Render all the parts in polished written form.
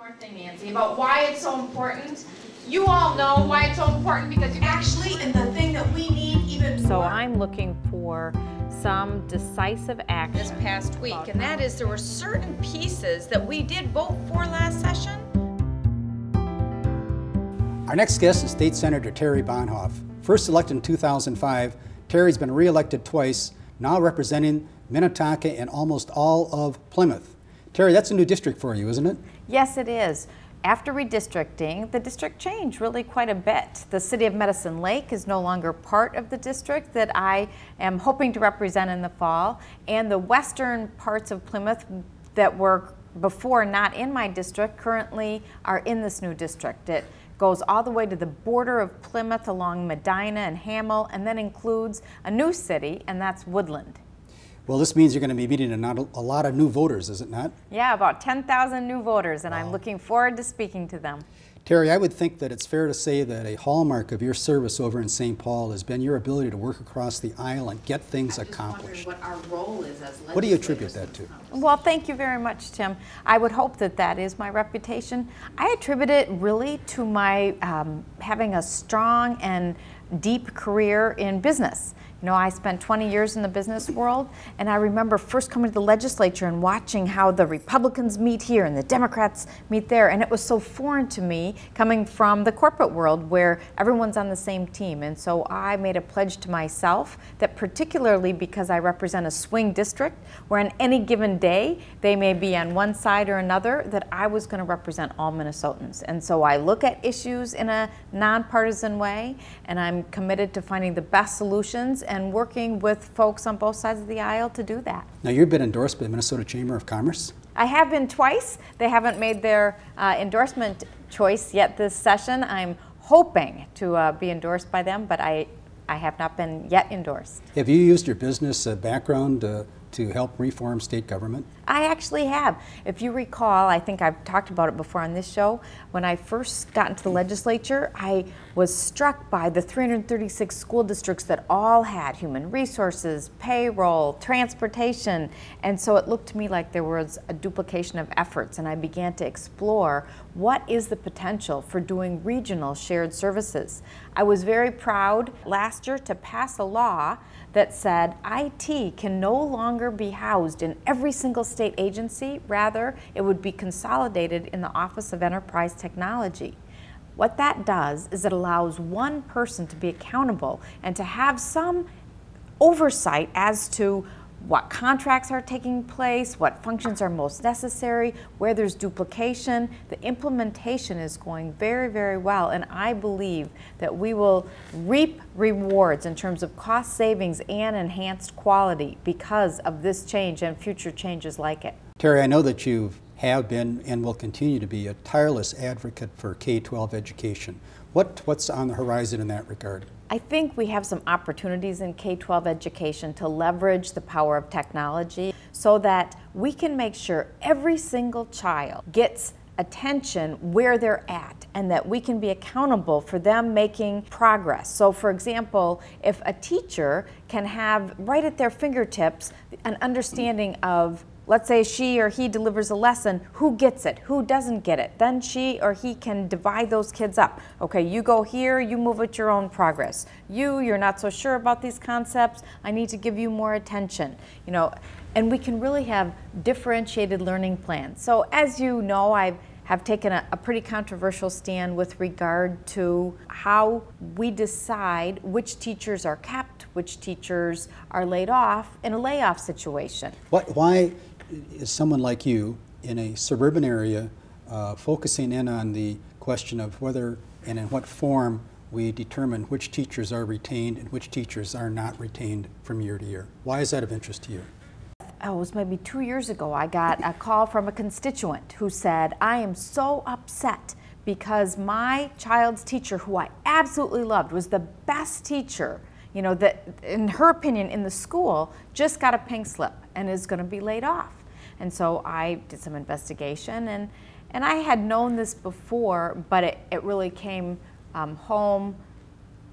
One more thing, Nancy, about why it's so important. You all know why it's so important because you actually, and the thing that we need even more. So I'm looking for some decisive action this past week, and that is there were certain pieces that we did vote for last session. Our next guest is State Senator Terry Bonhoeff. First elected in 2005, Terry's been re-elected twice, now representing Minnetonka and almost all of Plymouth. Terry, that's a new district for you, isn't it? Yes, it is. After redistricting, the district changed really quite a bit. The city of Medicine Lake is no longer part of the district that I am hoping to represent in the fall, and the western parts of Plymouth that were before not in my district currently are in this new district. It goes all the way to the border of Plymouth along Medina and Hamel, and then includes a new city, and that's Woodland. Well, this means you're going to be meeting a lot of new voters, is it not? Yeah, about 10,000 new voters, and Wow. I'm looking forward to speaking to them. Terry, I would think that it's fair to say that a hallmark of your service over in St. Paul has been your ability to work across the aisle and get things accomplished. what our role is as legislators. What do you attribute that to? Well, thank you very much, Tim. I would hope that that is my reputation. I attribute it really to my having a strong and deep career in business. You know, I spent 20 years in the business world, and I remember first coming to the legislature and watching how the Republicans meet here and the Democrats meet there, and it was so foreign to me coming from the corporate world where everyone's on the same team. And so I made a pledge to myself that, particularly because I represent a swing district where on any given day they may be on one side or another, that I was going to represent all Minnesotans. And so I look at issues in a nonpartisan way, and I'm committed to finding the best solutions and working with folks on both sides of the aisle to do that. Now, you've been endorsed by the Minnesota Chamber of Commerce. I have been twice. They haven't made their endorsement choice yet this session. I'm hoping to be endorsed by them, but I have not been yet endorsed. Have you used your business background to help reform state government? I actually have. If you recall, I think I've talked about it before on this show, when I first got into the legislature, I was struck by the 336 school districts that all had human resources, payroll, transportation, and so it looked to me like there was a duplication of efforts, and I began to explore what is the potential for doing regional shared services. I was very proud last year to pass a law that said IT can no longer be housed in every single state agency. Rather, it would be consolidated in the Office of Enterprise Technology. What that does is it allows one person to be accountable and to have some oversight as to what contracts are taking place, what functions are most necessary, where there's duplication. The implementation is going very, very well, and I believe that we will reap rewards in terms of cost savings and enhanced quality because of this change and future changes like it. Terry, I know that you have been and will continue to be a tireless advocate for K-12 education. What's on the horizon in that regard? I think we have some opportunities in K-12 education to leverage the power of technology so that we can make sure every single child gets attention where they're at and that we can be accountable for them making progress. So for example, if a teacher can have right at their fingertips an understanding of, let's say she or he delivers a lesson, who gets it, who doesn't get it, then she or he can divide those kids up. Okay, you go here, you move at your own progress. You're not so sure about these concepts, I need to give you more attention. You know, and we can really have differentiated learning plans. So as you know, I have taken a pretty controversial stand with regard to how we decide which teachers are kept, which teachers are laid off in a layoff situation. Why is someone like you in a suburban area focusing in on the question of whether and in what form we determine which teachers are retained and which teachers are not retained from year to year? Why is that of interest to you? Oh, it was maybe 2 years ago, I got a call from a constituent who said, I am so upset because my child's teacher, who I absolutely loved, was the best teacher, you know, that in her opinion in the school, just got a pink slip and is going to be laid off. And so I did some investigation, and I had known this before, but it really came home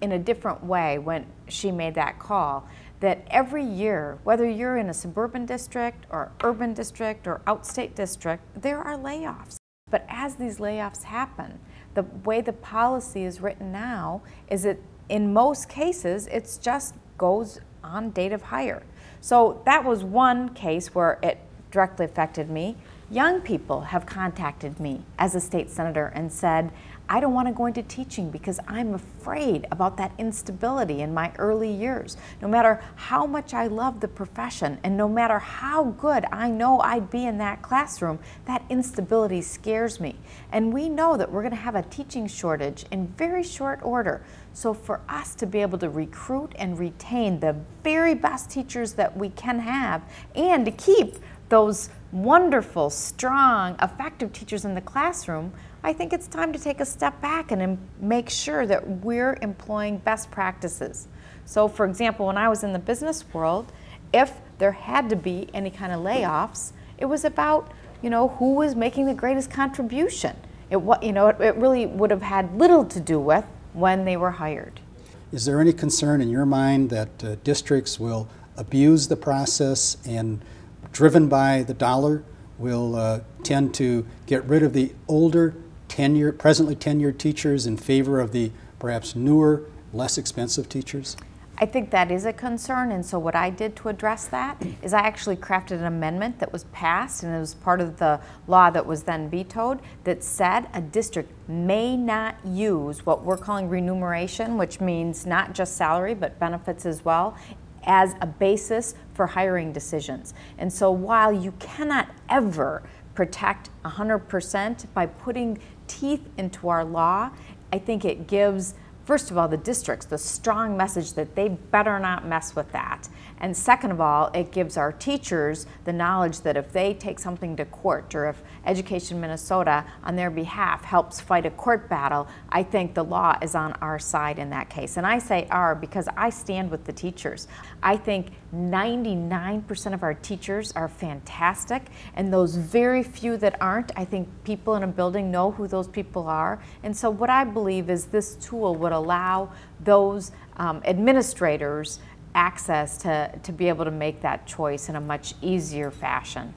in a different way when she made that call. That every year, whether you're in a suburban district or urban district or outstate district, there are layoffs. But as these layoffs happen, the way the policy is written now is that in most cases, it's just goes on date of hire. So that was one case where it directly affected me. Young people have contacted me as a state senator and said, I don't want to go into teaching because I'm afraid about that instability in my early years. No matter how much I love the profession and no matter how good I know I'd be in that classroom, that instability scares me. And we know that we're going to have a teaching shortage in very short order. So for us to be able to recruit and retain the very best teachers that we can have and to keep those wonderful, strong, effective teachers in the classroom, I think it's time to take a step back and make sure that we're employing best practices. So for example, when I was in the business world, if there had to be any kind of layoffs, it was about, who was making the greatest contribution. It really would have had little to do with when they were hired. Is there any concern in your mind that districts will abuse the process and, driven by the dollar, will tend to get rid of the older, presently tenured teachers in favor of the perhaps newer, less expensive teachers? I think that is a concern, and so what I did to address that is I actually crafted an amendment that was passed, and it was part of the law that was then vetoed, that said a district may not use what we're calling remuneration, which means not just salary but benefits as well, as a basis for hiring decisions. And so while you cannot ever protect 100% by putting teeth into our law, I think it gives, first of all, the districts the strong message that they better not mess with that. And second of all, it gives our teachers the knowledge that if they take something to court, or if Education Minnesota on their behalf helps fight a court battle, I think the law is on our side in that case. And I say our because I stand with the teachers. I think 99% of our teachers are fantastic, and those very few that aren't, I think people in a building know who those people are. And so what I believe is this tool would allow those administrators access to be able to make that choice in a much easier fashion.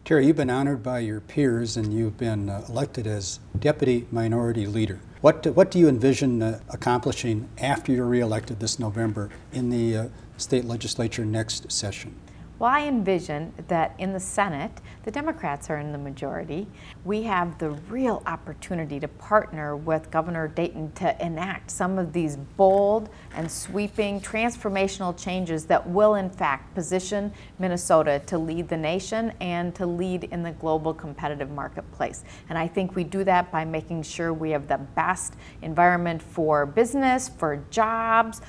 Terry, you've been honored by your peers and you've been elected as Deputy Minority Leader. What do you envision accomplishing after you're reelected this November in the state legislature next session? Well, I envision that in the Senate, the Democrats are in the majority. We have the real opportunity to partner with Governor Dayton to enact some of these bold and sweeping transformational changes that will in fact position Minnesota to lead the nation and to lead in the global competitive marketplace. And I think we do that by making sure we have the best environment for business, for jobs.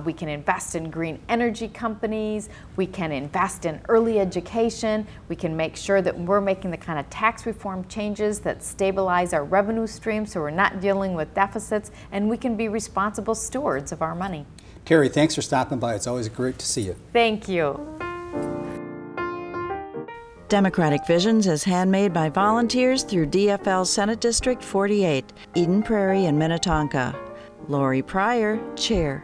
We can invest in green energy companies. We can invest in early education. We can make sure that we're making the kind of tax reform changes that stabilize our revenue stream so we're not dealing with deficits, and we can be responsible stewards of our money. Terry, thanks for stopping by. It's always great to see you. Thank you. Democratic Visions is handmade by volunteers through DFL Senate District 48, Eden Prairie and Minnetonka. Lori Pryor, Chair.